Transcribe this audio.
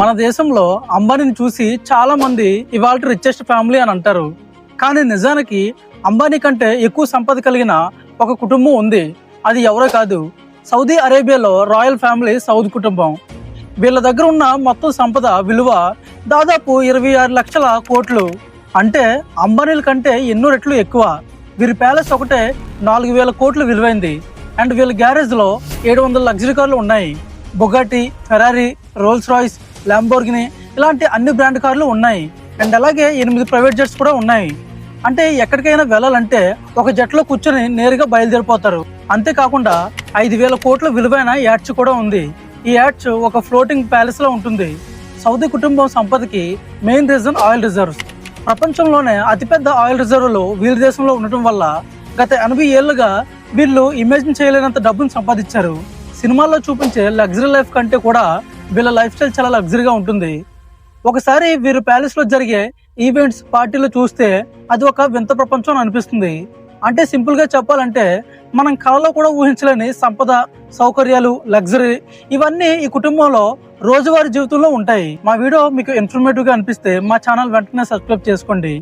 మన దేశంలో అంబానీని చూసి చాలా మంది ఇవాళ రిచెస్ట్ ఫ్యామిలీ అని అంటారు. కానీ నిజానికి అంబానీ కంటే ఎక్కువ సంపద కలిగిన ఒక కుటుంబం ఉంది. అది ఎవరో కాదు, సౌదీ అరేబియాలో రాయల్ ఫ్యామిలీ సౌద్ కుటుంబం. వీళ్ళ దగ్గర ఉన్న మొత్తం సంపద విలువ దాదాపు 26 లక్షల కోట్లు. అంటే అంబానీల కంటే ఎన్నో రెట్లు ఎక్కువ. వీరి ప్యాలెస్ ఒకటే 4000 కోట్లు విలువైంది. అండ్ వీళ్ళ గ్యారేజ్ లో 700 లగ్జరీ కార్లు ఉన్నాయి. Bugatti, Ferrari, Rolls Royce, Lamborghini ఇలాంటి అన్ని బ్రాండ్ కార్లు ఉన్నాయి. అండ్ అలాగే 8 ప్రైవేట్ జెట్స్ కూడా ఉన్నాయి. అంటే ఎక్కడికైనా వెళ్ళాలంటే ఒక జట్లో కూర్చొని నేరుగా బయలుదేరిపోతారు. అంతేకాకుండా 5000 కోట్ల విలువైన యాడ్స్ కూడా ఉంది. ఈ యాడ్స్ ఒక ఫ్లోటింగ్ ప్యాలెస్ లో ఉంటుంది. సౌదీ కుటుంబం సంపదకి మెయిన్ రీజన్ ఆయిల్ రిజర్వ్స్. ప్రపంచంలోనే అతిపెద్ద ఆయిల్ రిజర్వులు వీరి దేశంలో ఉండటం వల్ల గత 80 ఏళ్లుగా వీళ్ళు ఇమాజిన్ చేయలేనంత డబ్బును సంపాదించారు. సినిమాల్లో చూపించే లగ్జరీ లైఫ్ కంటే కూడా వీళ్ళ లైఫ్ స్టైల్ చాలా లగ్జరీగా ఉంటుంది. ఒకసారి వీరు ప్యాలెస్ లో జరిగే ఈవెంట్స్, పార్టీలు చూస్తే అది ఒక వింత ప్రపంచం అనిపిస్తుంది. అంటే సింపుల్ గా చెప్పాలంటే మనం కళలో కూడా ఊహించలేని సంపద, సౌకర్యాలు, లగ్జరీ ఇవన్నీ ఈ కుటుంబంలో రోజువారీ జీవితంలో ఉంటాయి. మా వీడియో మీకు ఇన్ఫర్మేటివ్ గా అనిపిస్తే మా ఛానల్ వెంటనే సబ్స్క్రైబ్ చేసుకోండి.